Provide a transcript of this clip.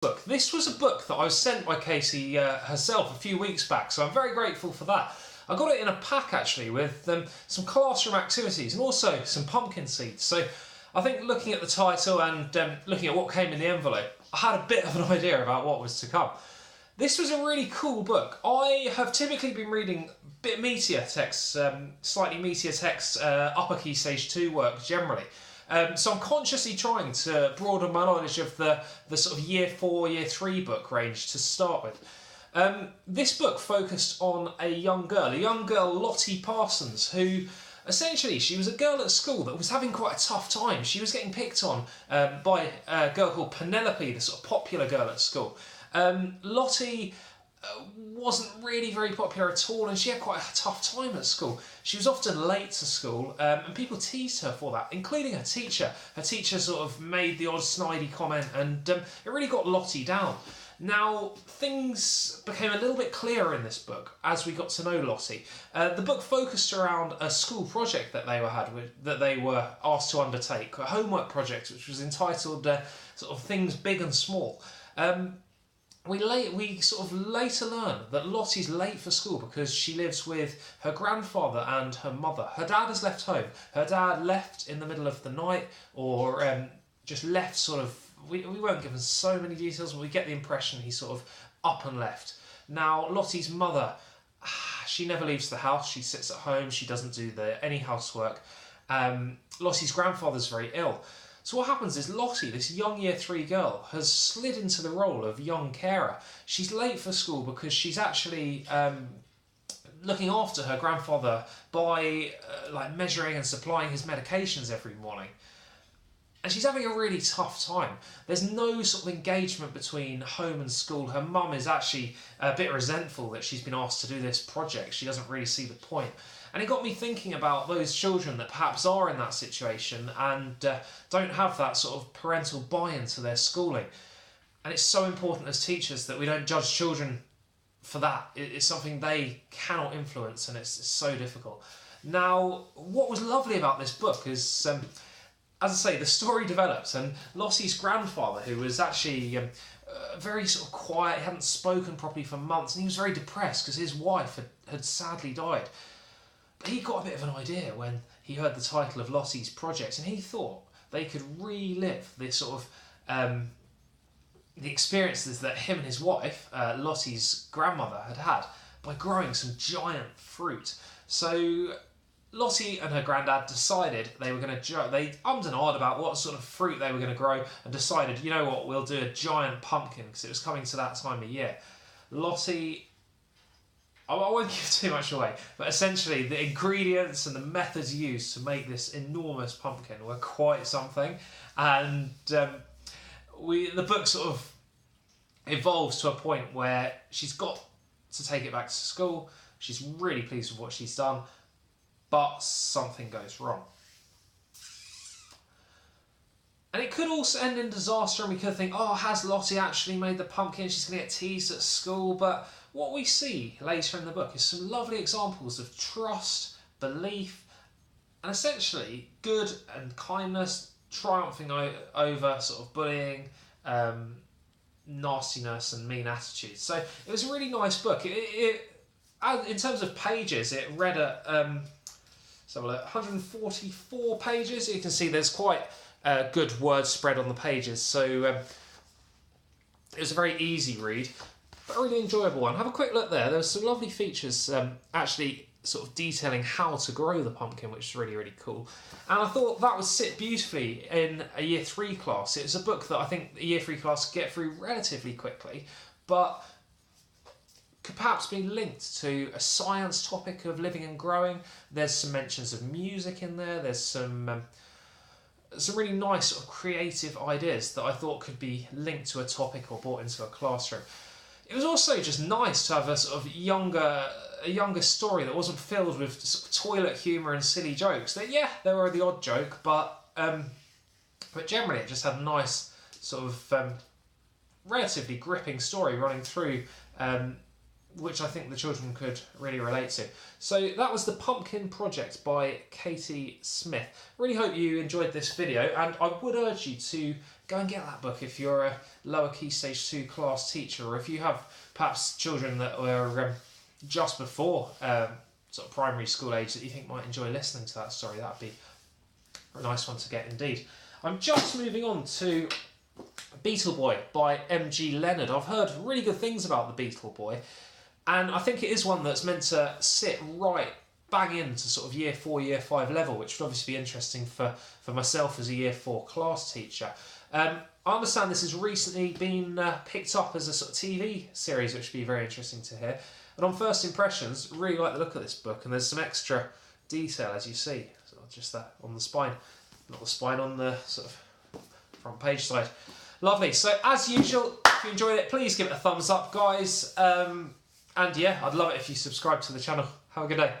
Book. This was a book that I was sent by Katie herself a few weeks back, so I'm very grateful for that. I got it in a pack actually with some classroom activities and also some pumpkin seeds. So I think looking at the title and looking at what came in the envelope, I had a bit of an idea about what was to come. This was a really cool book. I have typically been reading a bit meatier texts, slightly meatier texts, upper key stage 2 work generally. So I'm consciously trying to broaden my knowledge of the sort of year 4, year 3 book range to start with. This book focused on a young girl, Lottie Parsons, who essentially she was a girl at school that was having quite a tough time. She was getting picked on by a girl called Penelope, the sort of popular girl at school. Lottie wasn't really very popular at all, and she had quite a tough time at school. She was often late to school, and people teased her for that, including her teacher. Her teacher sort of made the odd snidey comment, and it really got Lottie down. Now, things became a little bit clearer in this book as we got to know Lottie. The book focused around a school project that they were asked to undertake, a homework project which was entitled sort of Things Big and Small. We sort of later learn that Lottie's late for school because she lives with her grandfather and her mother. Her dad has left home. Her dad left in the middle of the night, or just left sort of. We weren't given so many details, but we get the impression he sort of up and left. Now, Lottie's mother, she never leaves the house. She sits at home. She doesn't do any housework. Lottie's grandfather's very ill. So what happens is Lottie, this young year 3 girl, has slid into the role of young carer. She's late for school because she's actually looking after her grandfather by measuring and supplying his medications every morning. And she's having a really tough time. There's no sort of engagement between home and school. Her mum is actually a bit resentful that she's been asked to do this project. She doesn't really see the point. And it got me thinking about those children that perhaps are in that situation and don't have that sort of parental buy-in to their schooling. And it's so important as teachers that we don't judge children for that. It's something they cannot influence, and it's so difficult. Now, what was lovely about this book is, as I say, the story develops, and Lottie's grandfather, who was actually very sort of quiet, he hadn't spoken properly for months, and he was very depressed because his wife had sadly died. He got a bit of an idea when he heard the title of Lottie's project, and he thought they could relive this sort of the experiences that him and his wife, Lottie's grandmother, had by growing some giant fruit. So Lottie and her granddad decided they were going to. They ummed and ahed about what sort of fruit they were going to grow, and decided, you know what, we'll do a giant pumpkin because it was coming to that time of year. Lottie. I won't give too much away, but essentially the ingredients and the methods used to make this enormous pumpkin were quite something, and the book sort of evolves to a point where she's got to take it back to school. She's really pleased with what she's done, but something goes wrong. And it could also end in disaster, and we could think, oh, has Lottie actually made the pumpkin? She's going to get teased at school. But what we see later in the book is some lovely examples of trust, belief, and essentially good and kindness triumphing over sort of bullying, nastiness and mean attitudes. So it was a really nice book. In terms of pages, it read at 144 pages. You can see there's quite good word spread on the pages, so it was a very easy read, but a really enjoyable one. Have a quick look there. There's some lovely features actually sort of detailing how to grow the pumpkin, which is really, really cool. And I thought that would sit beautifully in a year 3 class. It's a book that I think the year 3 class get through relatively quickly, but could perhaps be linked to a science topic of living and growing. There's some mentions of music in there. There's some really nice sort of creative ideas that I thought could be linked to a topic or brought into a classroom. It was also just nice to have a sort of younger story that wasn't filled with sort of toilet humour and silly jokes. That, yeah, there were the odd joke, but generally it just had a nice sort of relatively gripping story running through, which I think the children could really relate to. So that was The Pumpkin Project by Katie Smith. Really hope you enjoyed this video, and I would urge you to go and get that book if you're a lower Key Stage 2 class teacher, or if you have perhaps children that were just before sort of primary school age that you think might enjoy listening to that story. That'd be a nice one to get indeed. I'm just moving on to Beetle Boy by M.G. Leonard. I've heard really good things about the Beetle Boy, and I think it is one that's meant to sit right bang into sort of year 4, year 5 level, which would obviously be interesting for myself as a year 4 class teacher. I understand this has recently been picked up as a sort of TV series, which would be very interesting to hear. And on first impressions, really like the look of this book, and there's some extra detail, as you see, so just that on the spine, not the spine, on the sort of front page side. Lovely. So as usual, if you enjoyed it, please give it a thumbs up, guys. And yeah, I'd love it if you subscribe to the channel. Have a good day.